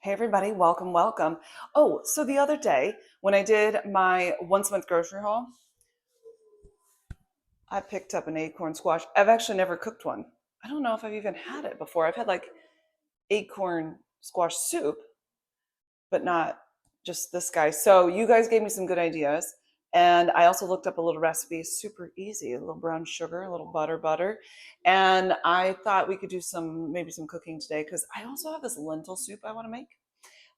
Hey everybody, welcome, welcome. Oh, so the other day when I did my once a month grocery haul, I picked up an acorn squash. I've actually never cooked one. I don't know if I've even had it before. I've had like acorn squash soup, but not just this guy. So you guys gave me some good ideas. And I also looked up a little recipe, super easy, a little brown sugar, a little butter. And I thought we could do maybe some cooking today because I also have this lentil soup I want to make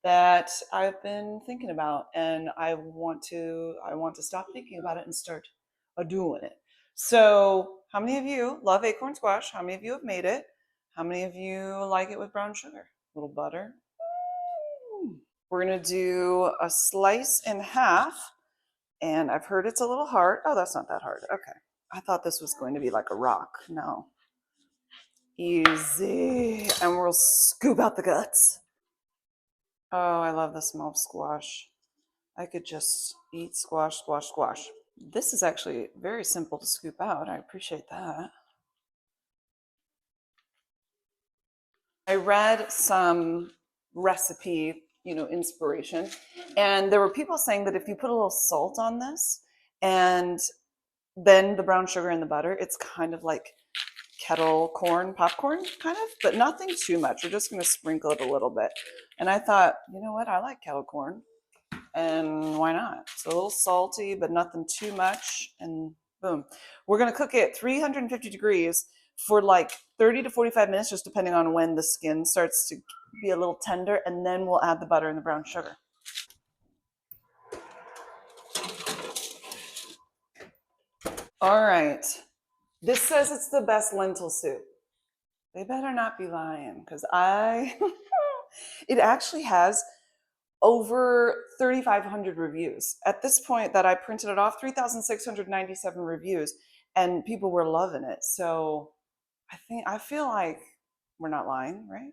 that I've been thinking about, and I want to stop thinking about it and start doing it. So, how many of you love acorn squash? How many of you have made it? How many of you like it with brown sugar? A little butter. We're gonna do a slice in half, and I've heard it's a little hard. Oh, that's not that hard. Okay. I thought this was going to be like a rock. No. Easy. And we'll scoop out the guts. Oh, I love the smell of squash. I could just eat squash, squash, squash. This is actually very simple to scoop out. I appreciate that. I read some recipe, inspiration, and there were people saying that if you put a little salt on this and then the brown sugar and the butter, it's kind of like kettle corn, popcorn, kind of, but nothing too much. We're just going to sprinkle it a little bit. And I thought, you know what? I like kettle corn. And why not? It's a little salty, but nothing too much. And boom. We're going to cook it 350 degrees for like 30 to 45 minutes, just depending on when the skin starts to be a little tender. And then we'll add the butter and the brown sugar. All right. This says it's the best lentil soup. They better not be lying because it actually has over 3,500 reviews. At this point that I printed it off, 3,697 reviews, and people were loving it. So I feel like we're not lying, right?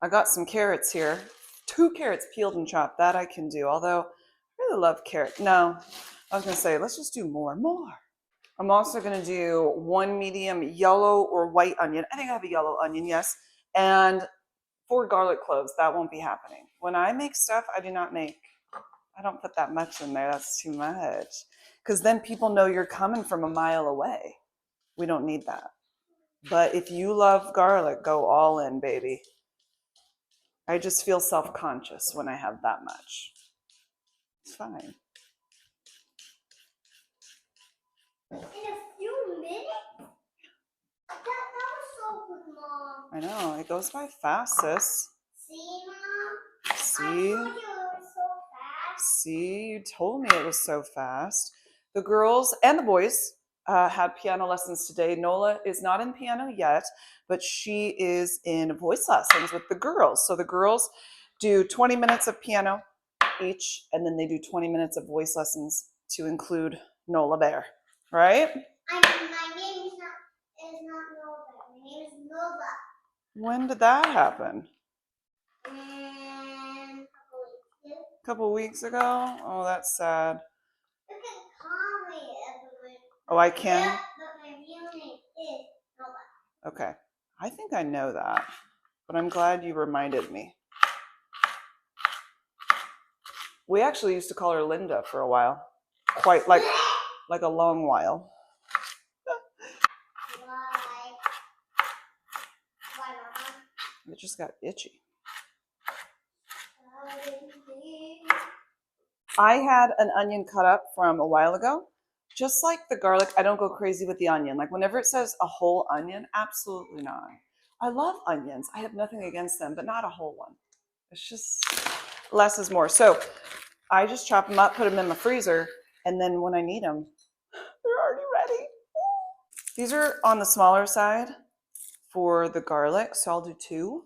I got some carrots here. 2 carrots peeled and chopped. That I can do, although I really love carrot. No, I was gonna say, let's just do more. I'm also gonna do 1 medium yellow or white onion. I think I have a yellow onion, yes. And 4 garlic cloves. That won't be happening. When I make stuff, I don't put that much in there. That's too much. Because then people know you're coming from a mile away. We don't need that. But if you love garlic, go all in, baby. I just feel self-conscious when I have that much. It's fine. In a few minutes? That was so good, Mom. I know, it goes by fast, sis. See, Mom? See? I told you it was so fast. See, you told me it was so fast. The girls and the boys had piano lessons today. Nola is not in piano yet, but she is in voice lessons with the girls. So the girls do 20 minutes of piano each, and then they do 20 minutes of voice lessons to include Nola Bear, right? My name is not Nova. My name is Nova. When did that happen? A couple weeks ago? Oh, that's sad. You can call me Evelyn. Oh, I can? Yeah, but my real name is Nova. Okay. I think I know that, but I'm glad you reminded me. We actually used to call her Linda for a while. Quite like a long while. Why? Why, Mama? It just got itchy. I had an onion cut up from a while ago. Just like the garlic, I don't go crazy with the onion. Like whenever it says a whole onion, absolutely not. I love onions. I have nothing against them, but not a whole one. It's just less is more. So I just chop them up, put them in the freezer, and then when I need them, they're already ready. These are on the smaller side for the garlic, so I'll do 2.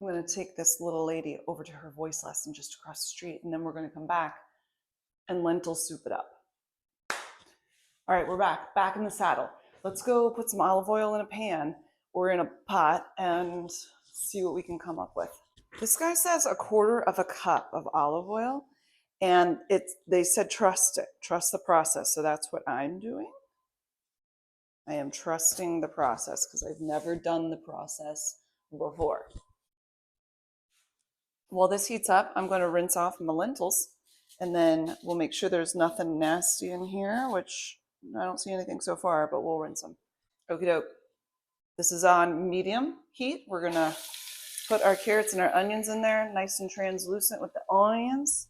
I'm going to take this little lady over to her voice lesson just across the street, and then we're going to come back and lentil soup it up. All right, we're back in the saddle. Let's go put some olive oil in a pan or in a pot and see what we can come up with. This guy says 1/4 cup of olive oil, and they said trust it, trust the process. So that's what I'm doing. I am trusting the process because I've never done the process before. While this heats up, I'm going to rinse off my lentils, and then we'll make sure there's nothing nasty in here, which I don't see anything so far, but we'll rinse them. Okie doke. This is on medium heat. We're going to put our carrots and our onions in there, nice and translucent with the onions.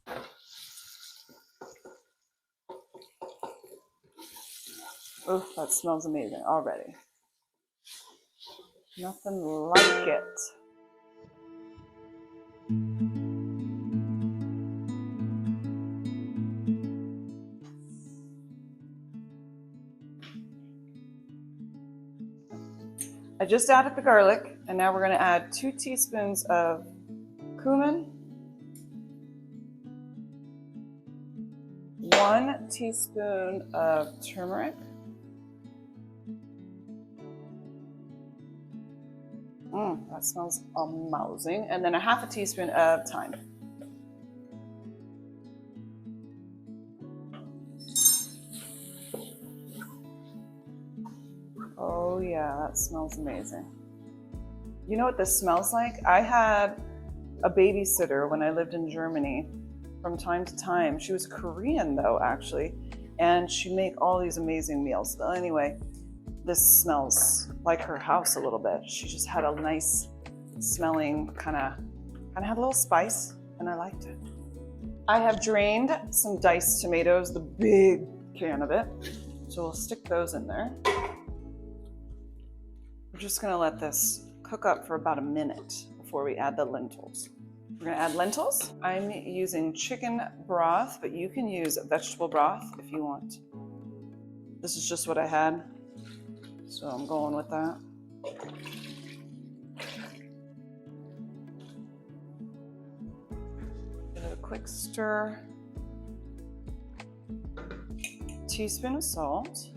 Oh, that smells amazing already. Nothing like it. I just added the garlic, and now we're going to add 2 teaspoons of cumin, 1 teaspoon of turmeric, that smells amazing, and then 1/2 teaspoon of thyme. Oh yeah, that smells amazing. You know what this smells like? I had a babysitter when I lived in Germany from time to time. She was Korean though, actually, and she'd make all these amazing meals. But anyway, this smells like her house a little bit. She just had a nice smelling, kind of had a little spice, and I liked it. I have drained some diced tomatoes, the big can of it. So we'll stick those in there. We're just gonna let this cook up for about a minute before we add the lentils. We're gonna add lentils. I'm using chicken broth, but you can use vegetable broth if you want. This is just what I had, so I'm going with that. Give it a quick stir. Teaspoon of salt.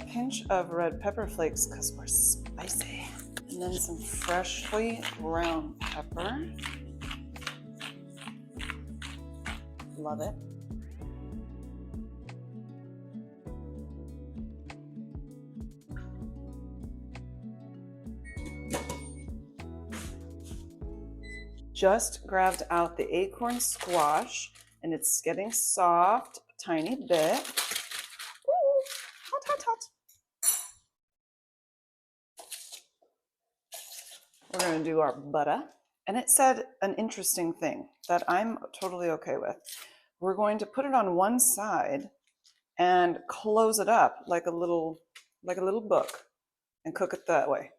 A pinch of red pepper flakes because we're spicy. And then some freshly ground pepper. Love it. Just grabbed out the acorn squash, and it's getting soft a tiny bit. Ooh, hot, hot, hot. We're gonna do our butter. And it said an interesting thing that I'm totally okay with. We're going to put it on one side and close it up like a little book and cook it that way.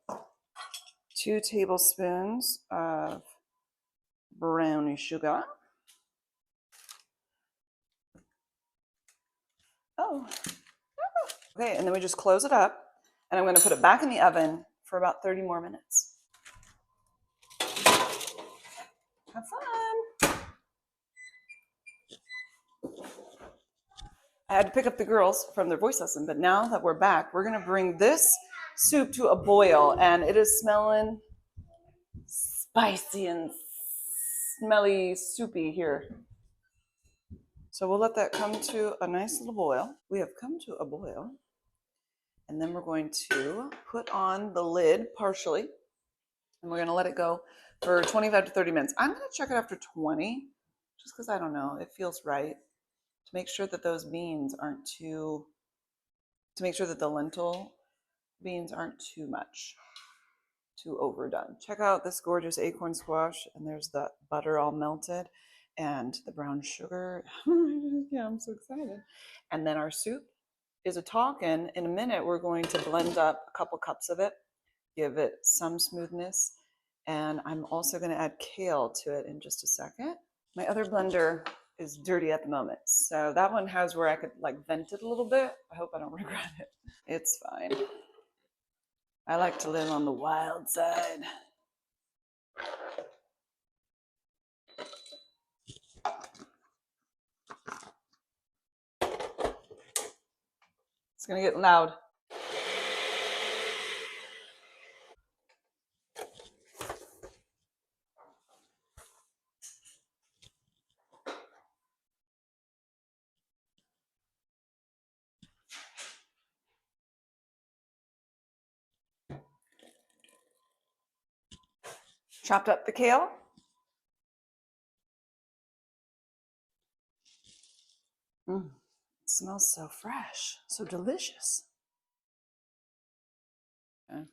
2 tablespoons of brownie sugar. Oh, okay, and then we just close it up, and I'm gonna put it back in the oven for about 30 more minutes. Have fun. I had to pick up the girls from their voice lesson, but now that we're back, we're gonna bring this soup to a boil, and it is smelling spicy and smelly soupy here. So we'll let that come to a nice little boil. We have come to a boil, and then we're going to put on the lid partially, and we're gonna let it go for 25 to 30 minutes. I'm gonna check it after 20, just because I don't know, it feels right, to make sure that those beans aren't too, to make sure that the lentil beans aren't too much, too overdone. Check out this gorgeous acorn squash, and there's the butter all melted and the brown sugar. Yeah, I'm so excited. And then our soup is a talking. In a minute, we're going to blend up a couple cups of it, give it some smoothness, and I'm also going to add kale to it in just a second. My other blender is dirty at the moment, so that one has where I could like vent it a little bit. I hope I don't regret it. It's fine. I like to live on the wild side. gonna get loud. Chopped up the kale. Mm, it smells so fresh, so delicious. Okay.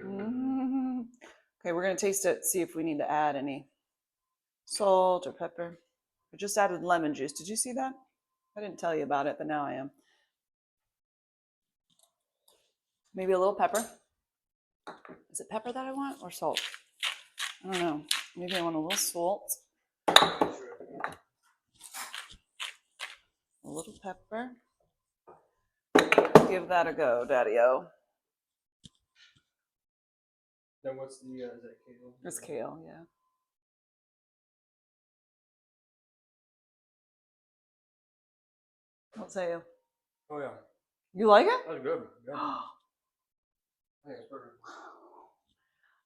Mm. Okay, we're gonna taste it, see if we need to add any salt or pepper. I just added lemon juice. Did you see that? I didn't tell you about it, but now I am. Maybe a little pepper. Is it pepper that I want or salt? I don't know. Maybe I want a little salt. A little pepper. Give that a go, Daddy-O. Then what's the, is that kale? It's kale, yeah. What say you? Oh yeah, You like it? that's good. Yeah. I think it's perfect.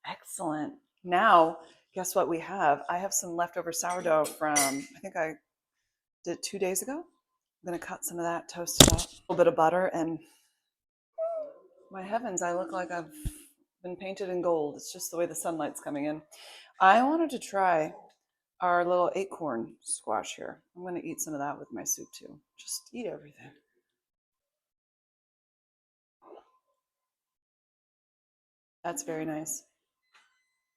Excellent. Now, guess what we have? I have some leftover sourdough from, I think I did 2 days ago. I'm gonna cut some of that, toast it up, a little bit of butter, and my heavens, I look like I've been painted in gold. It's just the way the sunlight's coming in. I wanted to try our little acorn squash here. I'm gonna eat some of that with my soup too. Just eat everything. That's very nice.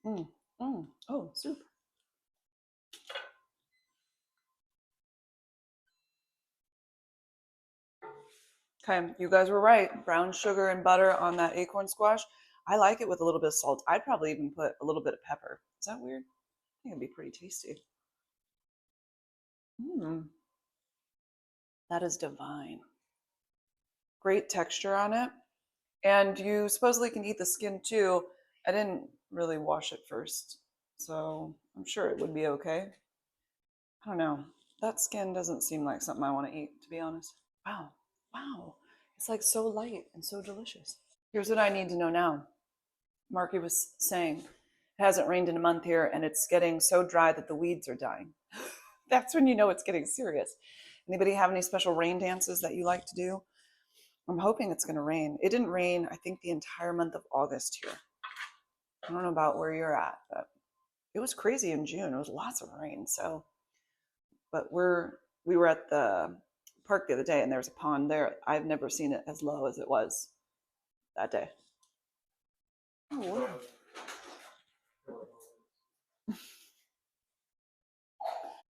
Oh, soup. Okay, you guys were right. Brown sugar and butter on that acorn squash. I like it with a little bit of salt. I'd probably even put a little bit of pepper. Is that weird? I think it'd be pretty tasty. Mm, that is divine. Great texture on it. And you supposedly can eat the skin too. I didn't really wash it first, so I'm sure it would be okay. I don't know. That skin doesn't seem like something I want to eat, to be honest. Wow. Wow. It's like so light and so delicious. Here's what I need to know now. Marky was saying it hasn't rained in a month here and it's getting so dry that the weeds are dying. That's when you know it's getting serious. Anybody have any special rain dances that you like to do? I'm hoping it's going to rain. It didn't rain, I think, the entire month of August here. I don't know about where you're at, but it was crazy in June. It was lots of rain. So, but we were at the park the other day and there was a pond there. I've never seen it as low as it was that day. Oh, wow.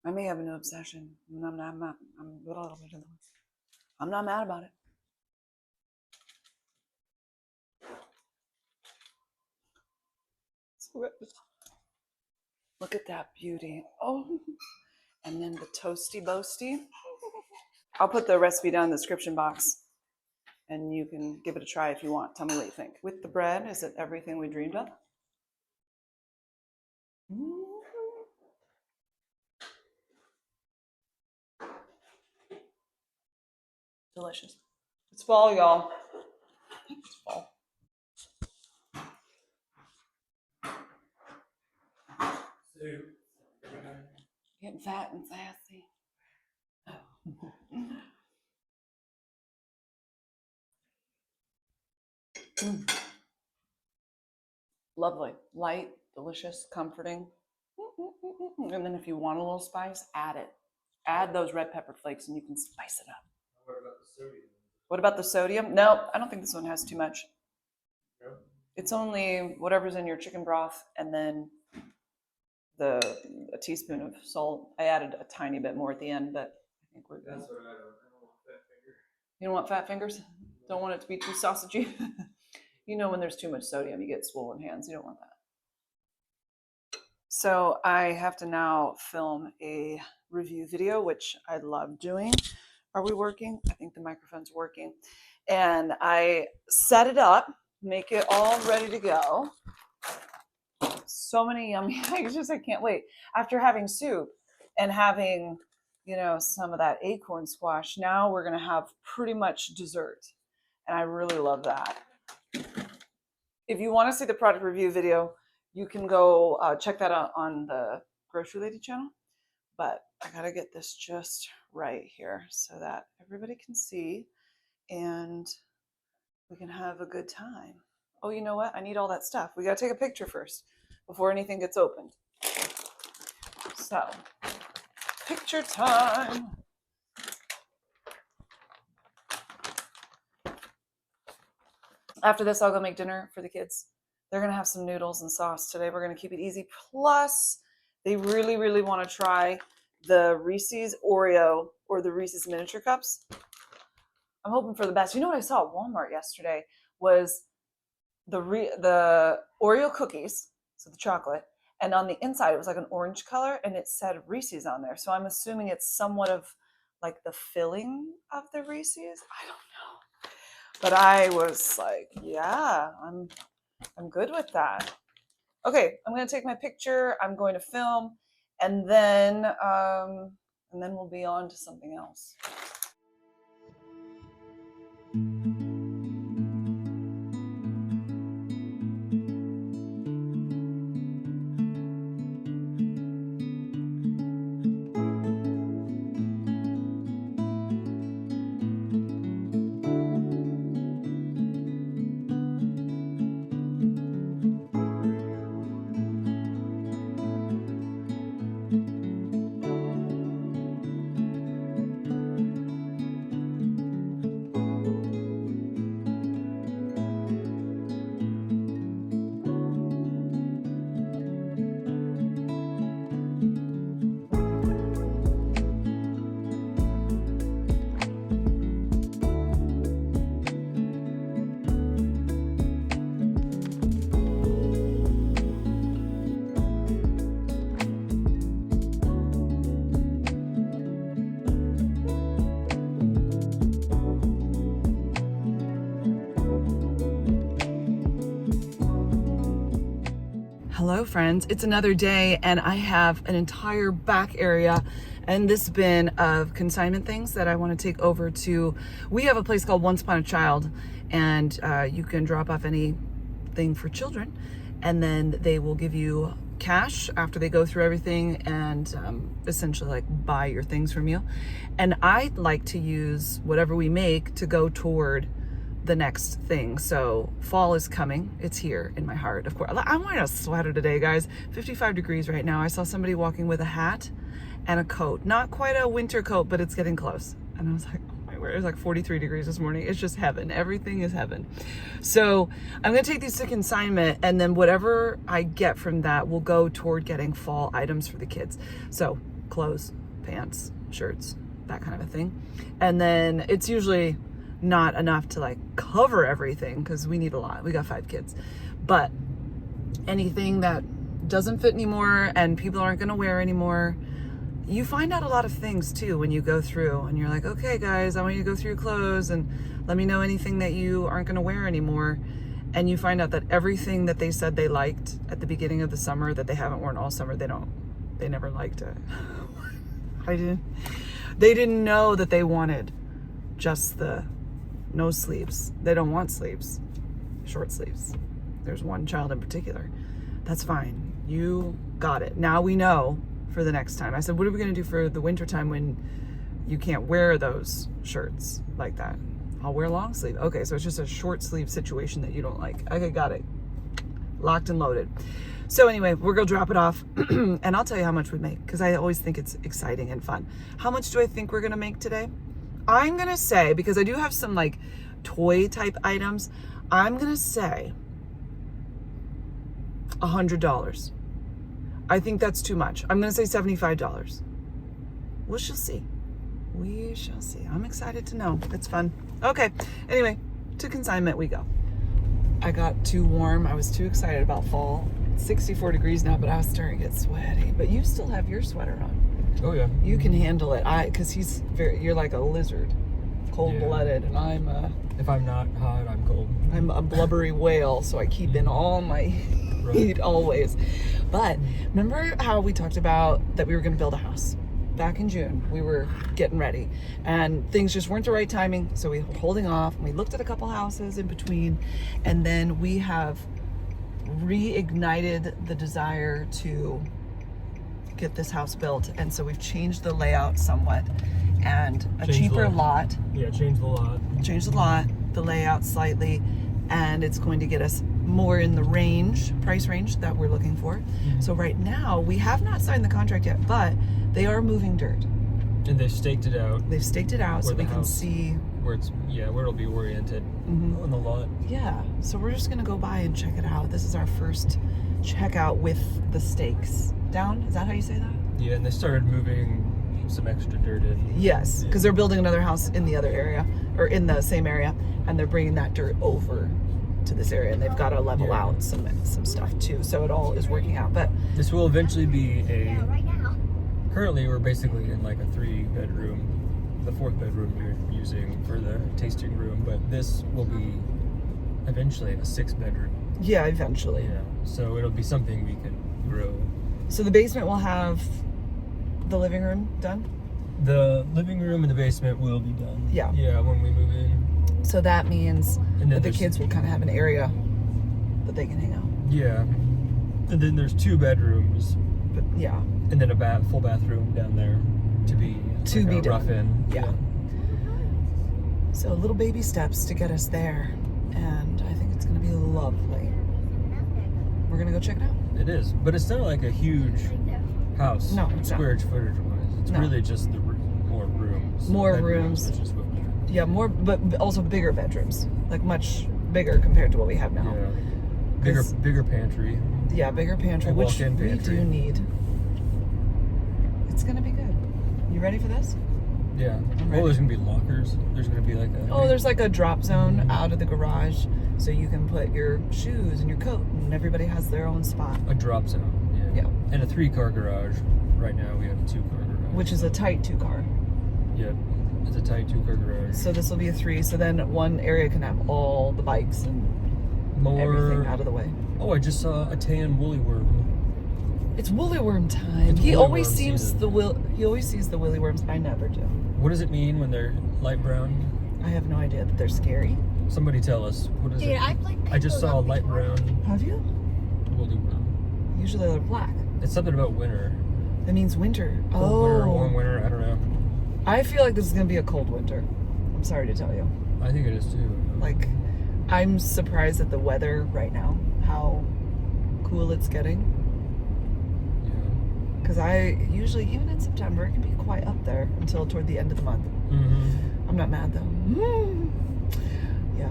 I may have an obsession. I'm not mad about it. Look at that beauty. Oh, and then the toasty boasty. I'll put the recipe down in the description box and you can give it a try if you want. Tell me what you think. With the bread, is it everything we dreamed of? Delicious. It's fall, y'all. It's fall. Getting fat and sassy. Lovely. Light, delicious, comforting. And then if you want a little spice, add it. Add those red pepper flakes and you can spice it up. What about the sodium? What about the sodium? No, I don't think this one has too much. No? It's only whatever's in your chicken broth and then a teaspoon of salt. I added a tiny bit more at the end, but I think we're good. That's what I don't want fat finger. You don't want fat fingers? Don't want it to be too sausagey? You know when there's too much sodium, you get swollen hands. You don't want that. So I have to now film a review video, which I love doing. Are we working? I think the microphone's working. And I set it up, make it all ready to go. So many yummy, I can't wait. After having soup and having you know, some of that acorn squash. Now we're going to have pretty much dessert. And I really love that. If you want to see the product review video, you can go check that out on the Grocery Lady channel. But I got to get this just right here so that everybody can see and we can have a good time. Oh, you know what? I need all that stuff. We got to take a picture first before anything gets opened. So, picture time. After this, I'll go make dinner for the kids. They're going to have some noodles and sauce today. We're going to keep it easy. Plus, they really, really want to try the Reese's Oreo or the Reese's miniature cups. I'm hoping for the best. You know what I saw at Walmart yesterday was the Oreo cookies, so the chocolate, and on the inside it was like an orange color and it said Reese's on there. So I'm assuming it's somewhat of like the filling of the Reese's. I don't know. But I was like, yeah, I'm good with that. Okay, I'm going to take my picture. I'm going to film, and then we'll be on to something else. Hello friends, it's another day and I have an entire back area and this bin of consignment things that I want to take over to, we have a place called Once Upon a Child, and you can drop off anything for children and then they will give you cash after they go through everything and essentially like buy your things from you. And I like to use whatever we make to go toward the next thing. So fall is coming. It's here in my heart, of course. I'm wearing a sweater today, guys. 55 degrees right now. I saw somebody walking with a hat and a coat. Not quite a winter coat, but it's getting close. And I was like, oh my word, it was like 43 degrees this morning. It's just heaven. Everything is heaven. So I'm going to take these to consignment, and then whatever I get from that will go toward getting fall items for the kids. So clothes, pants, shirts, that kind of a thing. And then it's usually not enough to like cover everything because we need a lot. We got 5 kids, but anything that doesn't fit anymore and people aren't going to wear anymore, you find out a lot of things too when you go through and you're like, okay guys, I want you to go through your clothes and let me know anything that you aren't going to wear anymore. And you find out that everything that they said they liked at the beginning of the summer that they haven't worn all summer, they never liked it. They didn't know that they wanted just the no sleeves. They don't want sleeves, short sleeves. There's one child in particular. That's fine. You got it. Now we know for the next time. I said, what are we going to do for the winter time when you can't wear those shirts like that? I'll wear long sleeve. Okay, so it's just a short sleeve situation that you don't like. Okay, got it. Locked and loaded. So anyway, we're going to drop it off and I'll tell you how much we make because I always think it's exciting and fun. How much do I think we're going to make today? I'm going to say, because I do have some like toy type items, I'm going to say $100. I think that's too much. I'm going to say $75. We shall see. We shall see. I'm excited to know. It's fun. Okay. Anyway, to consignment we go. I got too warm. I was too excited about fall. It's 64 degrees now, but I was starting to get sweaty. But you still have your sweater on. Oh yeah. You can handle it. Because you're like a lizard, cold-blooded, and I'm if I'm not hot, I'm cold. I'm a blubbery whale, so I keep in all my heat always. But remember how we talked about that we were going to build a house? back in June. We were getting ready and things just weren't the right timing. So we were holding off and we looked at a couple houses in between. And then we have reignited the desire to get this house built. And so we've changed the layout somewhat and a cheaper lot. Yeah, change the lot. Changed the lot, the layout slightly, and it's going to get us more in the price range that we're looking for. So right now, we have not signed the contract yet, but they are moving dirt. And they've staked it out. They've staked it out so Where the we can house- see. Where it'll be oriented on the lot. Yeah, so we're just gonna go by and check it out. This is our first checkout with the stakes down. Is that how you say that? Yeah, and they started moving some extra dirt in. Yes, because they're building another house in the other area, or in the same area, and they're bringing that dirt over to this area, and they've got to level out some stuff too. So it all is working out. But This will eventually be Yeah, right now. currently we're basically in like a 3-bedroom, the 4th bedroom you're using for the tasting room, but this will be eventually a 6-bedroom. yeah, eventually. Yeah, so it'll be something we can grow. So the basement will have the living room done. The living room and the basement will be done. Yeah. Yeah, when we move in. So that means And then that the there's- kids will kind of have an area that they can hang out. Yeah. And then there's 2 bedrooms But yeah, and then a full bathroom down there to be a done. rough in. Yeah. So little baby steps to get us there, and I think it's gonna be lovely. We're gonna go check it out. It is, but it's not like a huge house. No, it's not. square footage wise. It's No. really just more rooms. More Bedrooms, rooms. which is what we have. Yeah, more, but also bigger bedrooms, like much bigger compared to what we have now. Yeah. 'Cause- Bigger pantry. Yeah, bigger pantry, A which walk-in we pantry. do need. It's gonna be good. You ready for this? Yeah. I'm Oh, ready. there's gonna be lockers. There's gonna be like a. Oh, there's like a drop zone out of the garage, so you can put your shoes and your coat, and everybody has their own spot, a drop zone. Yeah. Yeah. And a 3-car garage. Right now we have a 2-car garage. which is a tight 2-car. Yeah. It's a tight 2-car garage. So this will be a 3. So then one area can have all the bikes and everything out of the way. Oh, I just saw a tan woolly worm. It's woolly worm time. It's He woolly always worm sees season. he always sees the woolly worms. I never do. What does it mean when they're light brown? I have no idea that they're scary. Somebody tell us. What is Dude, it? I just saw a light brown Have you? woolly worm. Usually they're black. It's something about winter. That means winter. Cold winter, warm winter, I don't know. I feel like this is gonna be a cold winter. I'm sorry to tell you. I think it is too. Like, I'm surprised at the weather right now, how cool it's getting. Yeah. Because I usually, even in September, it can be quite up there until toward the end of the month. Mm-hmm. I'm not mad though. Yeah.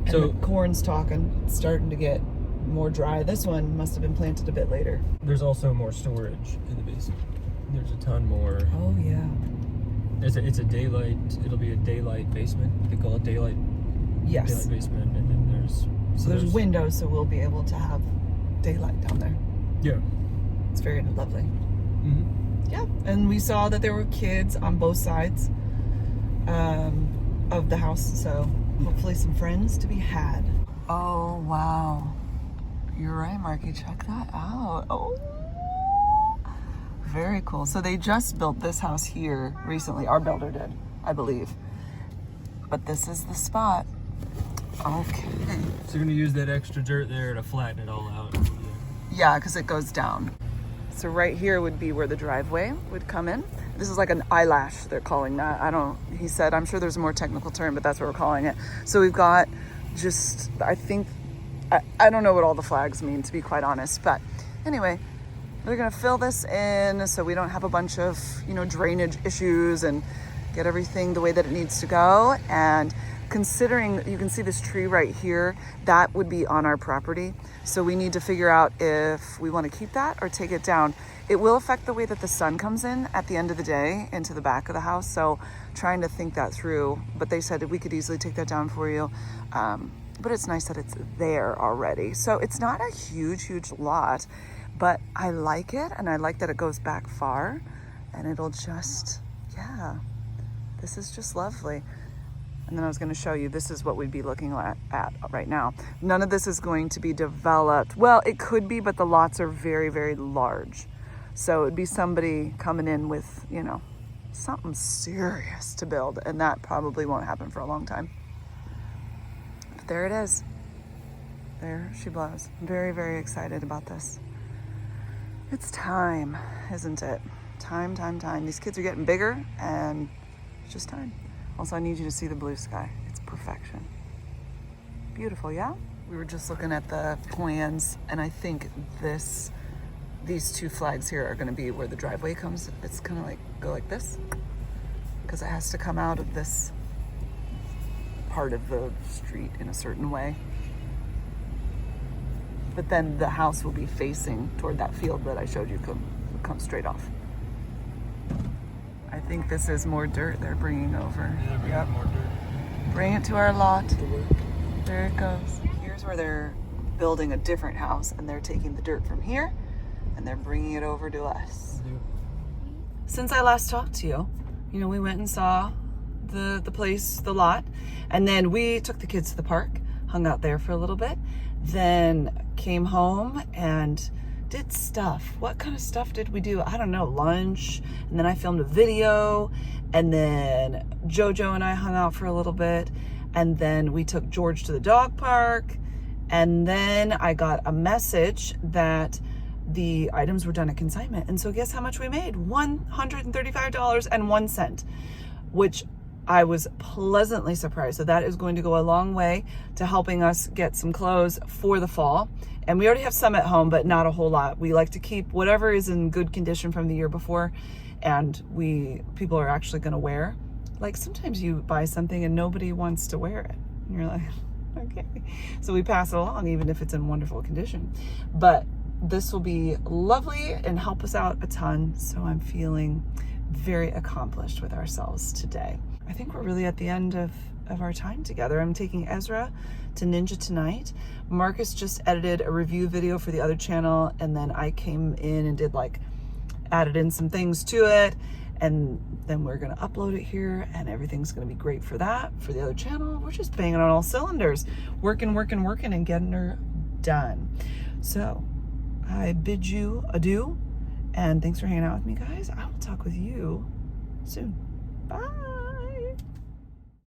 And So- the corn's talking. It's starting to get more dry. This one must have been planted a bit later. There's also more storage in the basement. There's a ton more. Oh yeah. It's a daylight. It'll be a daylight basement. They call it daylight Yes. basement, and then there's So there's windows, so we'll be able to have daylight down there. Yeah. It's very lovely. Mm-hmm. Yeah. And we saw that there were kids on both sides of the house, so hopefully some friends to be had. Oh wow. You're right, Marky. Check that out. Oh. Very cool. So they just built this house here recently. Our builder did, I believe. But this is the spot. Okay. So you're gonna use that extra dirt there to flatten it all out. Yeah, because it goes down. So right here would be where the driveway would come in. This is like an eyelash, they're calling that. He said, I'm sure there's a more technical term, but that's what we're calling it. So we've got just, I don't know what all the flags mean, to be quite honest. But anyway, they're gonna fill this in so we don't have a bunch of, drainage issues and get everything the way that it needs to go. And considering, you can see this tree right here, that would be on our property. So we need to figure out if we want to keep that or take it down. It will affect the way that the sun comes in at the end of the day into the back of the house. So trying to think that through, but they said we could easily take that down for you. But it's nice that it's there already. So it's not a huge lot, but I like it. And I like that it goes back far, and it'll just, yeah, this is just lovely. And then I was going to show you, this is what we'd be looking at right now. None of this is going to be developed. Well, it could be, but the lots are very, very large. So it'd be somebody coming in with, you know, something serious to build, and that probably won't happen for a long time. But there it is. There she blows. I'm very, very excited about this. It's time, isn't it? Time, time, time. These kids are getting bigger, and it's just time. Also, I need you to see the blue sky. It's perfection. Beautiful, yeah? We were just looking at the plans, and I think these two flags here are going to be where the driveway comes. It's kind of like go like this, because it has to come out of this part of the street in a certain way. But then the house will be facing toward that field that I showed you come straight off. I think this is more dirt they're bringing over. Yep. More dirt. Bring it to our lot. There it goes. Here's where they're building a different house, and they're taking the dirt from here and they're bringing it over to us. Yep. Since I last talked to you, you know, we went and saw the place, the lot, and then we took the kids to the park, hung out there for a little bit, then came home and did stuff. What kind of stuff did we do? I don't know, lunch, and then I filmed a video, and then Jojo and I hung out for a little bit, and then we took George to the dog park, and then I got a message that the items were done at consignment. And so guess how much we made? $135.01, which I was pleasantly surprised. So that is going to go a long way to helping us get some clothes for the fall. And we already have some at home, but not a whole lot. We like to keep whatever is in good condition from the year before, and people are actually going to wear. Like sometimes you buy something and nobody wants to wear it. And you're like, okay. So we pass it along even if it's in wonderful condition. But this will be lovely and help us out a ton. So I'm feeling very accomplished with ourselves today. I think we're really at the end of our time together. I'm taking Ezra to Ninja tonight. Marcus just edited a review video for the other channel, and then I came in and added in some things to it, and then we're gonna upload it here, and everything's gonna be great for that, for the other channel. We're just banging on all cylinders, working and getting her done. So I bid you adieu, and thanks for hanging out with me, guys. I will talk with you soon. Bye.